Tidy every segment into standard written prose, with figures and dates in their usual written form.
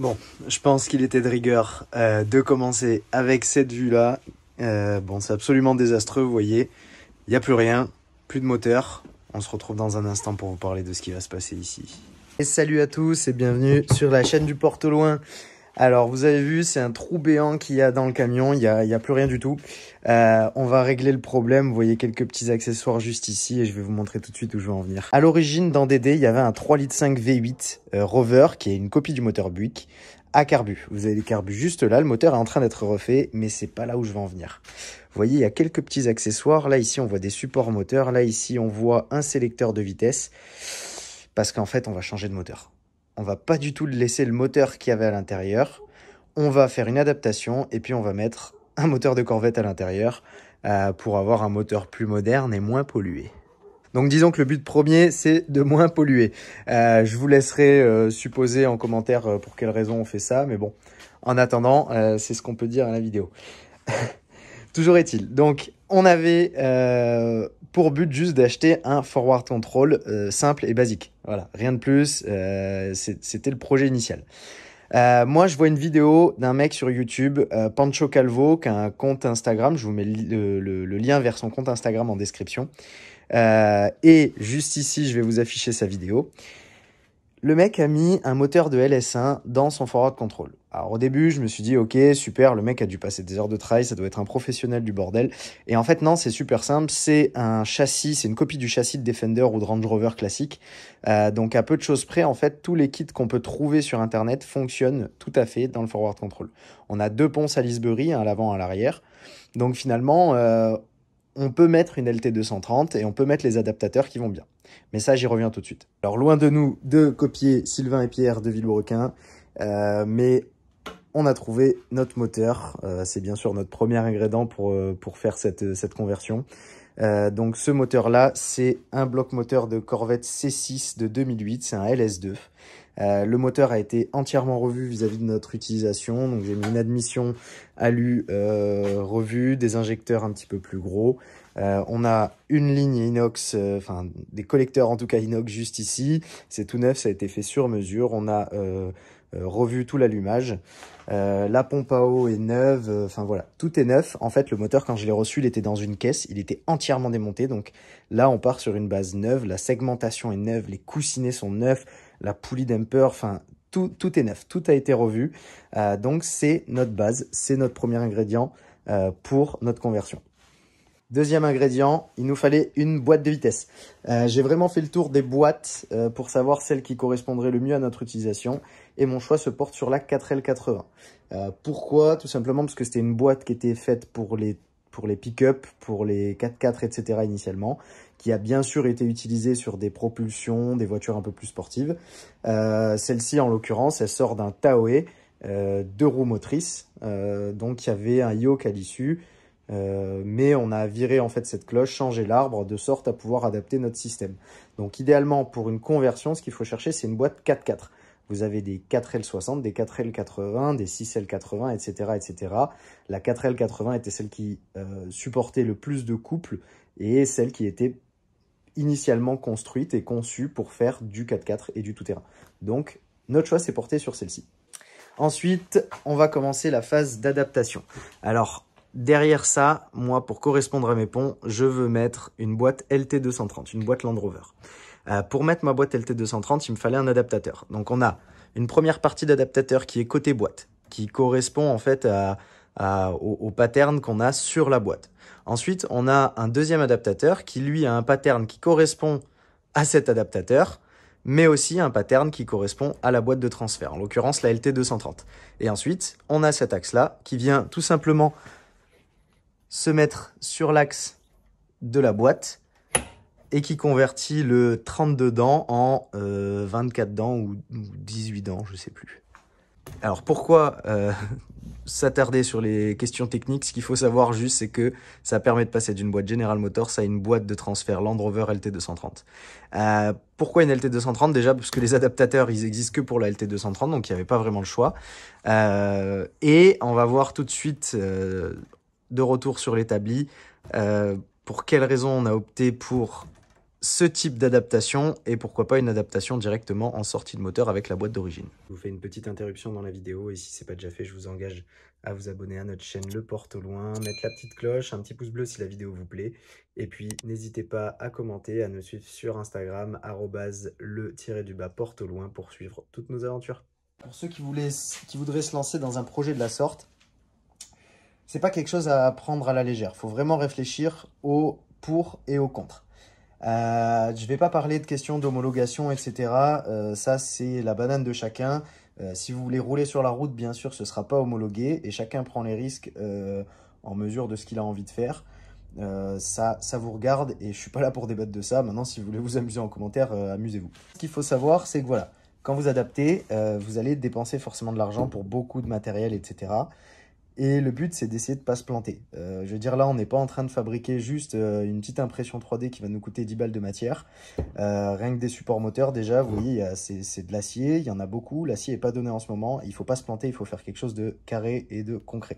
Bon, je pense qu'il était de rigueur de commencer avec cette vue-là. Bon, c'est absolument désastreux, vous voyez. Il n'y a plus rien, plus de moteur. On se retrouve dans un instant pour vous parler de ce qui va se passer ici. Et salut à tous et bienvenue sur la chaîne du Porte au Loin. Alors, vous avez vu, c'est un trou béant qu'il y a dans le camion. Il y a plus rien du tout. On va régler le problème. Vous voyez quelques petits accessoires juste ici et je vais vous montrer tout de suite où je veux en venir. À l'origine, dans DD, il y avait un 3,5 litres V8 Rover qui est une copie du moteur Buick à carbu. Vous avez les carbus juste là. Le moteur est en train d'être refait, mais c'est pas là où je veux en venir. Vous voyez, il y a quelques petits accessoires. Là, ici, on voit des supports moteurs. Là, ici, on voit un sélecteur de vitesse parce qu'en fait, on va changer de moteur. On va pas du tout laisser le moteur qu'il y avait à l'intérieur. On va faire une adaptation et puis on va mettre un moteur de Corvette à l'intérieur pour avoir un moteur plus moderne et moins pollué. Donc disons que le but premier, c'est de moins polluer. Je vous laisserai supposer en commentaire pour quelle raison on fait ça. Mais bon, en attendant, c'est ce qu'on peut dire à la vidéo. Toujours est-il. Donc, on avait pour but juste d'acheter un forward control simple et basique. Voilà, rien de plus. C'était le projet initial. Moi, je vois une vidéo d'un mec sur YouTube, Pancho Calvo, qui a un compte Instagram. Je vous mets le lien vers son compte Instagram en description. Et juste ici, je vais vous afficher sa vidéo. Le mec a mis un moteur de LS1 dans son forward control. Alors au début, je me suis dit, ok, super, le mec a dû passer des heures de travail, ça doit être un professionnel du bordel. Et en fait, non, c'est super simple, c'est un châssis, c'est une copie du châssis de Defender ou de Range Rover classique. Donc à peu de choses près, en fait, tous les kits qu'on peut trouver sur Internet fonctionnent tout à fait dans le forward control. On a deux ponts Salisbury, à l'avant et à l'arrière. Donc finalement, on peut mettre une LT230 et on peut mettre les adaptateurs qui vont bien. Mais ça, j'y reviens tout de suite. Alors, loin de nous de copier Sylvain et Pierre de Villebrequin, mais on a trouvé notre moteur. C'est bien sûr notre premier ingrédient pour faire cette conversion. Donc, ce moteur-là, c'est un bloc moteur de Corvette C6 de 2008. C'est un LS2. Le moteur a été entièrement revu vis-à-vis de notre utilisation. Donc, j'ai mis une admission alu revue, des injecteurs un petit peu plus gros. On a une ligne inox, enfin des collecteurs en tout cas inox juste ici. C'est tout neuf, ça a été fait sur mesure. On a revu tout l'allumage. La pompe à eau est neuve. Enfin voilà, tout est neuf. En fait, le moteur, quand je l'ai reçu, il était dans une caisse. Il était entièrement démonté. Donc là, on part sur une base neuve. La segmentation est neuve. Les coussinets sont neufs. La poulie damper, enfin tout est neuf. Tout a été revu. Donc c'est notre base. C'est notre premier ingrédient pour notre conversion. Deuxième ingrédient, il nous fallait une boîte de vitesse. J'ai vraiment fait le tour des boîtes pour savoir celle qui correspondrait le mieux à notre utilisation. Et mon choix se porte sur la 4L80. Pourquoi? Tout simplement parce que c'était une boîte qui était faite pour les pick-up, pour les 4x4, etc. initialement, qui a bien sûr été utilisée sur des propulsions, des voitures un peu plus sportives. Celle-ci, en l'occurrence, elle sort d'un Tahoe, 2 roues motrices. Donc, il y avait un yoke à l'issue. Mais on a viré en fait cette cloche, changé l'arbre de sorte à pouvoir adapter notre système. Donc idéalement pour une conversion, ce qu'il faut chercher c'est une boîte 4x4. Vous avez des 4L60, des 4L80, des 6L80, etc., etc. La 4L80 était celle qui supportait le plus de couples et celle qui était initialement construite et conçue pour faire du 4x4 et du tout-terrain. Donc notre choix s'est porté sur celle-ci. Ensuite, on va commencer la phase d'adaptation. Alors, derrière ça, moi, pour correspondre à mes ponts, je veux mettre une boîte LT230, une boîte Land Rover. Pour mettre ma boîte LT230, il me fallait un adaptateur. Donc, on a une première partie d'adaptateur qui est côté boîte, qui correspond en fait au pattern qu'on a sur la boîte. Ensuite, on a un deuxième adaptateur qui, lui, a un pattern qui correspond à cet adaptateur, mais aussi un pattern qui correspond à la boîte de transfert, en l'occurrence la LT230. Et ensuite, on a cet axe-là qui vient tout simplement se mettre sur l'axe de la boîte et qui convertit le 32 dents en 24 dents ou 18 dents, je sais plus. Alors pourquoi s'attarder sur les questions techniques? Ce qu'il faut savoir juste, c'est que ça permet de passer d'une boîte General Motors à une boîte de transfert Land Rover LT230. Pourquoi une LT230? Déjà parce que les adaptateurs, ils existent que pour la LT230, donc il n'y avait pas vraiment le choix. Et on va voir tout de suite, de retour sur l'établi, pour quelle raison on a opté pour ce type d'adaptation et pourquoi pas une adaptation directement en sortie de moteur avec la boîte d'origine. Je vous fais une petite interruption dans la vidéo et si ce n'est pas déjà fait, je vous engage à vous abonner à notre chaîne Le Porte au Loin, mettre la petite cloche, un petit pouce bleu si la vidéo vous plaît et puis n'hésitez pas à commenter, à nous suivre sur Instagram @le-porte au loin pour suivre toutes nos aventures. Pour ceux qui voudraient se lancer dans un projet de la sorte, c'est pas quelque chose à prendre à la légère. Il faut vraiment réfléchir au pour et au contre. Je ne vais pas parler de questions d'homologation, etc. Ça, c'est la banane de chacun. Si vous voulez rouler sur la route, bien sûr, ce ne sera pas homologué et chacun prend les risques en mesure de ce qu'il a envie de faire. Ça vous regarde et je ne suis pas là pour débattre de ça. Maintenant, si vous voulez vous amuser en commentaire, amusez-vous. Ce qu'il faut savoir, c'est que voilà, quand vous adaptez, vous allez dépenser forcément de l'argent pour beaucoup de matériel, etc. Et le but, c'est d'essayer de ne pas se planter. Je veux dire, là, on n'est pas en train de fabriquer juste une petite impression 3D qui va nous coûter 10 balles de matière. Rien que des supports moteurs, déjà, vous voyez, c'est de l'acier, il y en a beaucoup. L'acier n'est pas donné en ce moment. Il ne faut pas se planter, il faut faire quelque chose de carré et de concret.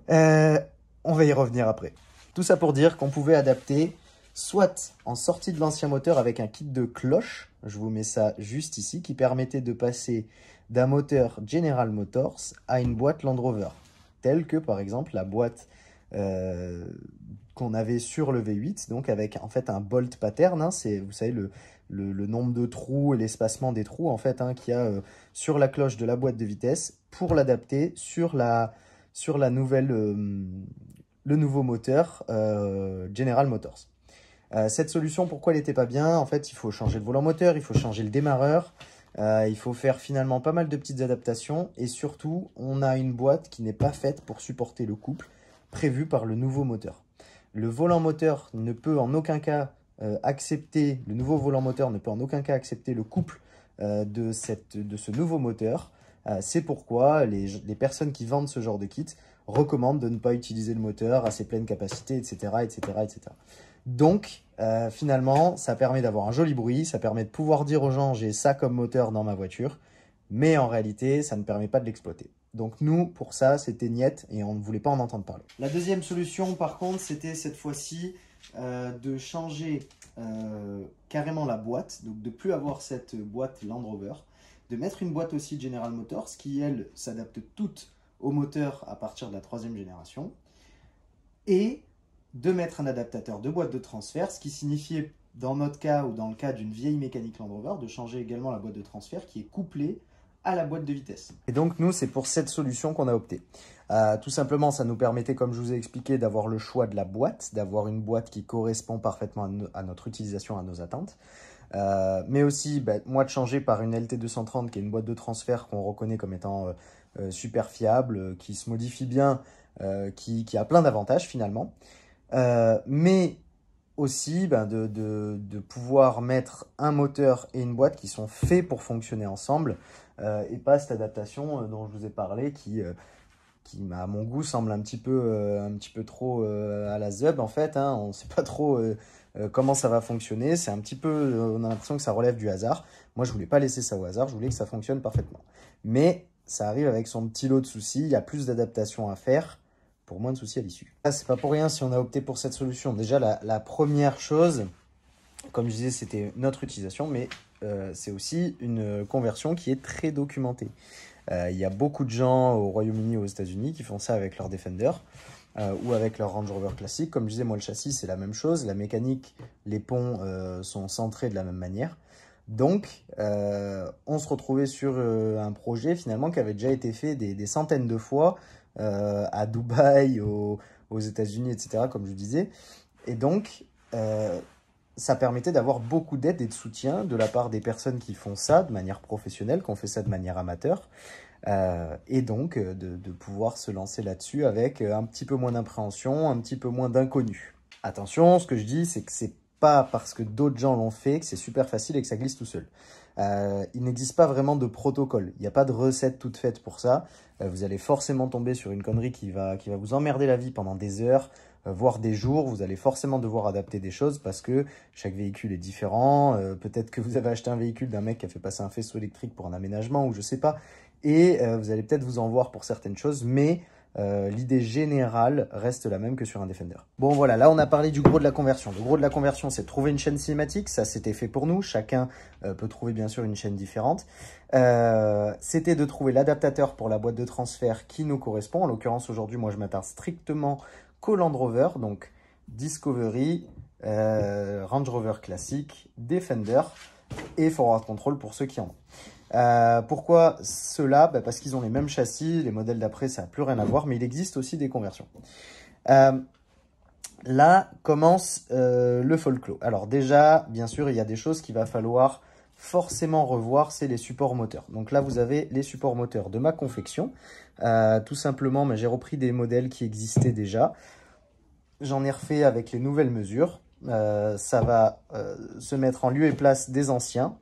On va y revenir après. Tout ça pour dire qu'on pouvait adapter soit en sortie de l'ancien moteur avec un kit de cloche, je vous mets ça juste ici, qui permettait de passer d'un moteur General Motors à une boîte Land Rover, telle que par exemple la boîte qu'on avait sur le V8, donc avec en fait un bolt pattern, hein, c'est, vous savez, le nombre de trous et l'espacement des trous en fait, hein, qu'il y a sur la cloche de la boîte de vitesse pour l'adapter sur la nouvelle, le nouveau moteur General Motors. Cette solution, pourquoi elle n'était pas bien? En fait, il faut changer le volant moteur, il faut changer le démarreur, il faut faire finalement pas mal de petites adaptations et surtout, on a une boîte qui n'est pas faite pour supporter le couple prévu par le nouveau moteur. Le volant moteur ne peut en aucun cas accepter, le nouveau volant moteur ne peut en aucun cas accepter le couple de ce nouveau moteur. C'est pourquoi les personnes qui vendent ce genre de kit recommandent de ne pas utiliser le moteur à ses pleines capacités, etc. etc., etc. Donc, finalement, ça permet d'avoir un joli bruit, ça permet de pouvoir dire aux gens « j'ai ça comme moteur dans ma voiture », mais en réalité, ça ne permet pas de l'exploiter. Donc nous, pour ça, c'était niette et on ne voulait pas en entendre parler. La deuxième solution, par contre, c'était cette fois-ci de changer carrément la boîte, donc de ne plus avoir cette boîte Land Rover, de mettre une boîte aussi General Motors qui, elle, s'adapte toute au moteur à partir de la 3e génération, et de mettre un adaptateur de boîte de transfert, ce qui signifiait, dans notre cas ou dans le cas d'une vieille mécanique Land Rover, de changer également la boîte de transfert qui est couplée à la boîte de vitesse. Et donc nous, c'est pour cette solution qu'on a opté. Tout simplement, ça nous permettait, comme je vous ai expliqué, d'avoir le choix de la boîte, d'avoir une boîte qui correspond parfaitement à notre utilisation, à nos attentes. Mais aussi, moi, de changer par une LT230, qui est une boîte de transfert qu'on reconnaît comme étant super fiable, qui se modifie bien, qui a plein d'avantages finalement. Mais aussi de pouvoir mettre un moteur et une boîte qui sont faits pour fonctionner ensemble et pas cette adaptation dont je vous ai parlé qui à mon goût semble un petit peu trop à la zeub en fait, hein. On ne sait pas trop comment ça va fonctionner, c'est un petit peu, on a l'impression que ça relève du hasard. Moi je voulais pas laisser ça au hasard, je voulais que ça fonctionne parfaitement. Mais ça arrive avec son petit lot de soucis, il y a plus d'adaptations à faire pour moins de soucis à l'issue. C'est pas pour rien si on a opté pour cette solution. Déjà la première chose, comme je disais, c'était notre utilisation, mais c'est aussi une conversion qui est très documentée. Il y a beaucoup de gens au Royaume-Uni, aux États-Unis, qui font ça avec leur Defender ou avec leur Range Rover classique. Comme je disais, moi, le châssis, c'est la même chose. La mécanique, les ponts sont centrés de la même manière. Donc, on se retrouvait sur un projet, finalement, qui avait déjà été fait des centaines de fois à Dubaï, aux États-Unis, etc., comme je disais. Et donc, ça permettait d'avoir beaucoup d'aide et de soutien de la part des personnes qui font ça de manière professionnelle, qui ont fait ça de manière amateur, et donc de pouvoir se lancer là-dessus avec un petit peu moins d'appréhension, un petit peu moins d'inconnu. Attention, ce que je dis, c'est que c'est pas parce que d'autres gens l'ont fait que c'est super facile et que ça glisse tout seul. Il n'existe pas vraiment de protocole, il n'y a pas de recette toute faite pour ça. Vous allez forcément tomber sur une connerie qui va vous emmerder la vie pendant des heures, voire des jours. Vous allez forcément devoir adapter des choses parce que chaque véhicule est différent. Peut-être que vous avez acheté un véhicule d'un mec qui a fait passer un faisceau électrique pour un aménagement ou je sais pas. Et vous allez peut-être vous en voir pour certaines choses, mais l'idée générale reste la même que sur un Defender. Bon voilà, là on a parlé du gros de la conversion. Le gros de la conversion, c'est de trouver une chaîne cinématique. Ça, c'était fait pour nous. Chacun peut trouver bien sûr une chaîne différente. C'était de trouver l'adaptateur pour la boîte de transfert qui nous correspond. En l'occurrence, aujourd'hui, moi, je m'attarde strictement qu'au Land Rover, donc Discovery, Range Rover classique, Defender et Forward Control pour ceux qui en ont. Pourquoi ceux-là? Parce qu'ils ont les mêmes châssis, les modèles d'après ça n'a plus rien à voir, mais il existe aussi des conversions. Là commence le folklore. Alors déjà, bien sûr, il y a des choses qu'il va falloir forcément revoir, c'est les supports moteurs. Donc là, vous avez les supports moteurs de ma confection. Tout simplement, mais j'ai repris des modèles qui existaient déjà. J'en ai refait avec les nouvelles mesures. Ça va se mettre en lieu et place des anciens.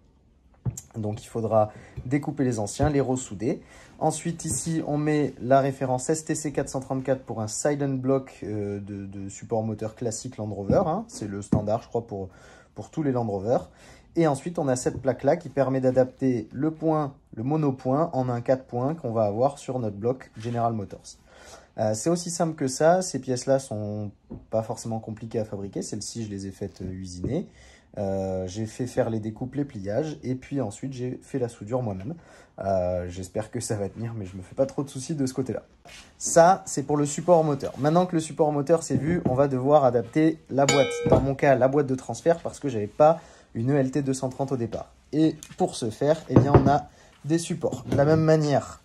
Donc il faudra découper les anciens, les ressouder. Ensuite ici on met la référence STC 434 pour un silent block de support moteur classique Land Rover. Hein. C'est le standard je crois pour tous les Land Rover. Et ensuite on a cette plaque là qui permet d'adapter le monopoint en un 4 points qu'on va avoir sur notre bloc General Motors. C'est aussi simple que ça, ces pièces là sont pas forcément compliquées à fabriquer, celles-ci je les ai faites usiner. J'ai fait faire les découpes, les pliages et puis ensuite j'ai fait la soudure moi-même. J'espère que ça va tenir mais je me fais pas trop de soucis de ce côté-là. Ça c'est pour le support moteur. Maintenant que le support moteur c'est vu, on va devoir adapter la boîte. Dans mon cas la boîte de transfert parce que j'avais pas une ELT 230 au départ. Et pour ce faire, eh bien, on a des supports. De la même manière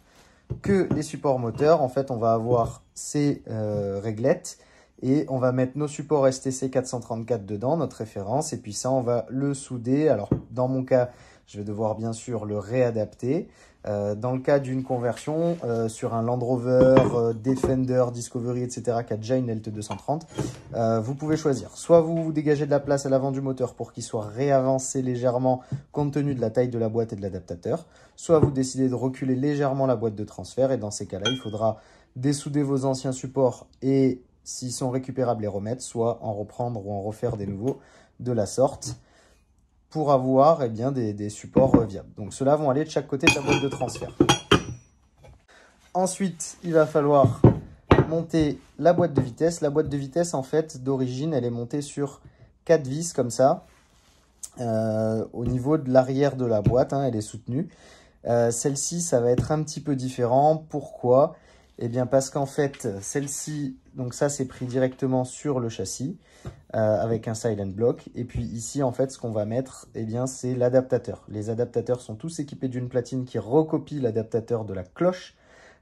que les supports moteurs, en fait on va avoir ces réglettes. Et on va mettre nos supports STC 434 dedans, notre référence. Et puis ça, on va le souder. Alors, dans mon cas, je vais devoir bien sûr le réadapter. Dans le cas d'une conversion, sur un Land Rover, Defender, Discovery, etc., qui a déjà une LT 230, vous pouvez choisir. Soit vous dégagez de la place à l'avant du moteur pour qu'il soit réavancé légèrement compte tenu de la taille de la boîte et de l'adaptateur. Soit vous décidez de reculer légèrement la boîte de transfert. Et dans ces cas-là, il faudra dessouder vos anciens supports et s'ils sont récupérables, les remettre, soit en reprendre ou en refaire des nouveaux de la sorte pour avoir eh bien, des supports viables. Donc ceux-là vont aller de chaque côté de la boîte de transfert. Ensuite, il va falloir monter la boîte de vitesse. La boîte de vitesse, en fait, d'origine, elle est montée sur 4 vis comme ça. Au niveau de l'arrière de la boîte, hein, elle est soutenue. Celle-ci, ça va être un petit peu différent. Pourquoi ? Eh bien parce qu'en fait, celle-ci, donc ça c'est pris directement sur le châssis avec un silent block. Et puis ici, en fait, ce qu'on va mettre, eh bien c'est l'adaptateur. Les adaptateurs sont tous équipés d'une platine qui recopie l'adaptateur de la cloche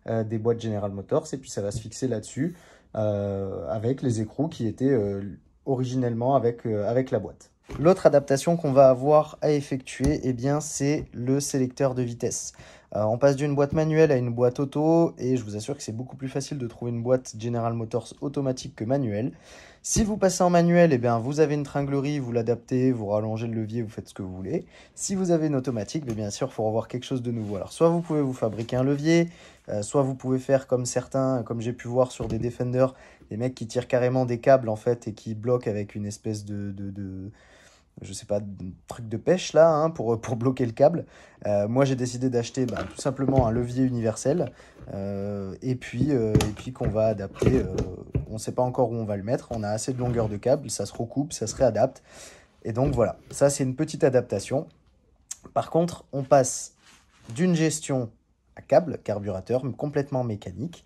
des boîtes General Motors. Et puis ça va se fixer là-dessus avec les écrous qui étaient originellement avec la boîte. L'autre adaptation qu'on va avoir à effectuer, eh bien, c'est le sélecteur de vitesse. On passe d'une boîte manuelle à une boîte auto et je vous assure que c'est beaucoup plus facile de trouver une boîte General Motors automatique que manuelle. Si vous passez en manuel, eh bien, vous avez une tringlerie, vous l'adaptez, vous rallongez le levier, vous faites ce que vous voulez. Si vous avez une automatique, bien sûr, il faut revoir quelque chose de nouveau. Alors, soit vous pouvez vous fabriquer un levier, soit vous pouvez faire comme certains, comme j'ai pu voir sur des Defender, des mecs qui tirent carrément des câbles en fait et qui bloquent avec une espèce je sais pas, truc de pêche là, hein, pour bloquer le câble. Moi j'ai décidé d'acheter tout simplement un levier universel et puis qu'on va adapter. On ne sait pas encore où on va le mettre, on a assez de longueur de câble, ça se recoupe, ça se réadapte. Et donc voilà, ça c'est une petite adaptation. Par contre, on passe d'une gestion à câble, carburateur, complètement mécanique,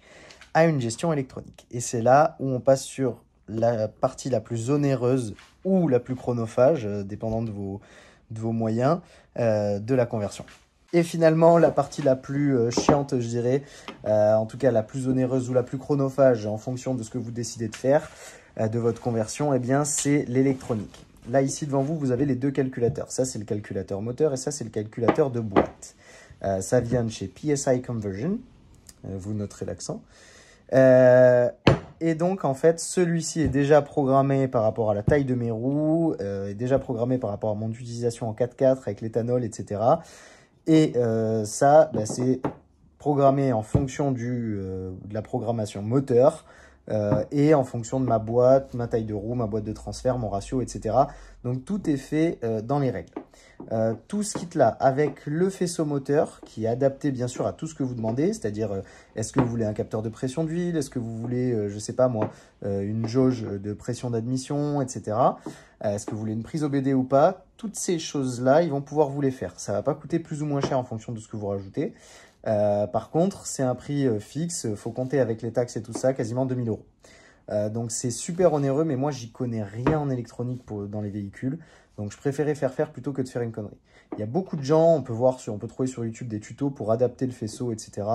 à une gestion électronique. Et c'est là où on passe sur la partie la plus onéreuse ou la plus chronophage, dépendant de vos moyens, de la conversion. Et finalement, la partie la plus chiante, je dirais, en tout cas la plus onéreuse ou la plus chronophage en fonction de ce que vous décidez de faire, de votre conversion, eh bien c'est l'électronique. Là, ici, devant vous, vous avez les deux calculateurs. Ça, c'est le calculateur moteur et ça, c'est le calculateur de boîte. Ça vient de chez PSI Conversion. Vous noterez l'accent. Et donc, en fait, celui-ci est déjà programmé par rapport à la taille de mes roues, est déjà programmé par rapport à mon utilisation en 4x4 avec l'éthanol, etc. Et ça, c'est programmé en fonction de la programmation moteur. et en fonction de ma boîte, ma taille de roue, ma boîte de transfert, mon ratio, etc. Donc tout est fait dans les règles. Tout ce kit-là avec le faisceau moteur qui est adapté bien sûr à tout ce que vous demandez, c'est-à-dire est-ce que vous voulez un capteur de pression d'huile, est-ce que vous voulez, je sais pas moi, une jauge de pression d'admission, etc. Est-ce que vous voulez une prise OBD ou pas? Toutes ces choses-là, ils vont pouvoir vous les faire. Ça va pas coûter plus ou moins cher en fonction de ce que vous rajoutez. Par contre, c'est un prix fixe, il faut compter avec les taxes et tout ça, quasiment 2000 euros. Donc c'est super onéreux, mais moi j'y connais rien en électronique dans les véhicules. Donc je préférais faire plutôt que de faire une connerie. Il y a beaucoup de gens, on peut trouver sur YouTube des tutos pour adapter le faisceau, etc.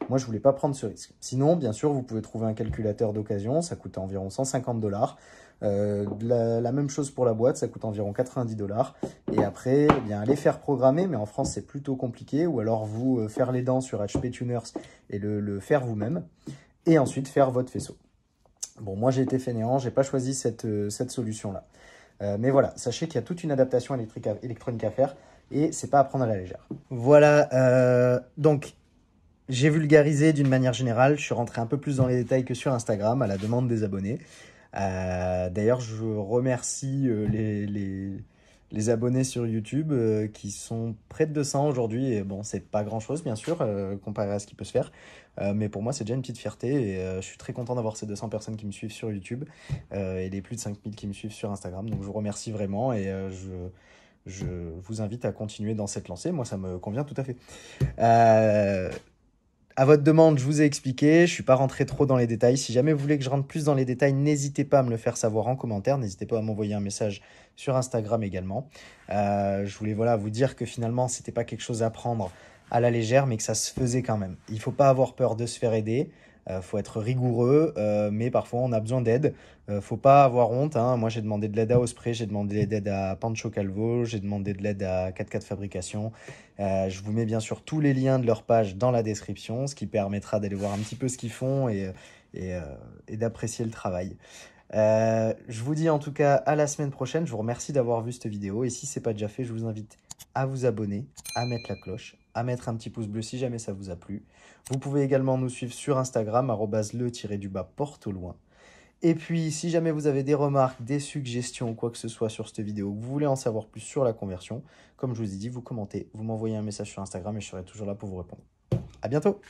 Moi je voulais pas prendre ce risque. Sinon, bien sûr, vous pouvez trouver un calculateur d'occasion, ça coûte environ 150 $. La même chose pour la boîte, ça coûte environ 90 $. Et après, eh bien, les faire programmer, mais en France c'est plutôt compliqué, ou alors vous faire les dents sur HP Tuners et le faire vous-même, et ensuite faire votre faisceau. Bon, moi j'ai été fainéant, j'ai pas choisi cette solution-là. Mais voilà, sachez qu'il y a toute une adaptation électronique à faire et c'est pas à prendre à la légère. Voilà, donc j'ai vulgarisé d'une manière générale, je suis rentré un peu plus dans les détails que sur Instagram à la demande des abonnés. D'ailleurs, je remercie les abonnés sur YouTube qui sont près de 200 aujourd'hui. Et bon, c'est pas grand-chose, bien sûr, comparé à ce qui peut se faire. Mais pour moi, c'est déjà une petite fierté. Et je suis très content d'avoir ces 200 personnes qui me suivent sur YouTube et les plus de 5000 qui me suivent sur Instagram. Donc, je vous remercie vraiment et je vous invite à continuer dans cette lancée. Moi, ça me convient tout à fait. À votre demande, je vous ai expliqué, je ne suis pas rentré trop dans les détails. Si jamais vous voulez que je rentre plus dans les détails, n'hésitez pas à me le faire savoir en commentaire. N'hésitez pas à m'envoyer un message sur Instagram également. Je voulais vous dire que finalement, ce n'était pas quelque chose à prendre à la légère, mais que ça se faisait quand même. Il ne faut pas avoir peur de se faire aider. Faut être rigoureux, mais parfois on a besoin d'aide. Faut pas avoir honte, hein. Moi j'ai demandé de l'aide à Osprey, j'ai demandé de l'aide à Pancho Calvo, j'ai demandé de l'aide à 4K Fabrication. Je vous mets bien sûr tous les liens de leur page dans la description, ce qui permettra d'aller voir un petit peu ce qu'ils font et d'apprécier le travail. Je vous dis en tout cas à la semaine prochaine. Je vous remercie d'avoir vu cette vidéo et si ce n'est pas déjà fait, je vous invite à vous abonner, à mettre la cloche, à mettre un petit pouce bleu si jamais ça vous a plu. Vous pouvez également nous suivre sur Instagram, @le_porte au loin. Et puis, si jamais vous avez des remarques, des suggestions ou quoi que ce soit sur cette vidéo, que vous voulez en savoir plus sur la conversion, comme je vous ai dit, vous commentez, vous m'envoyez un message sur Instagram et je serai toujours là pour vous répondre. À bientôt!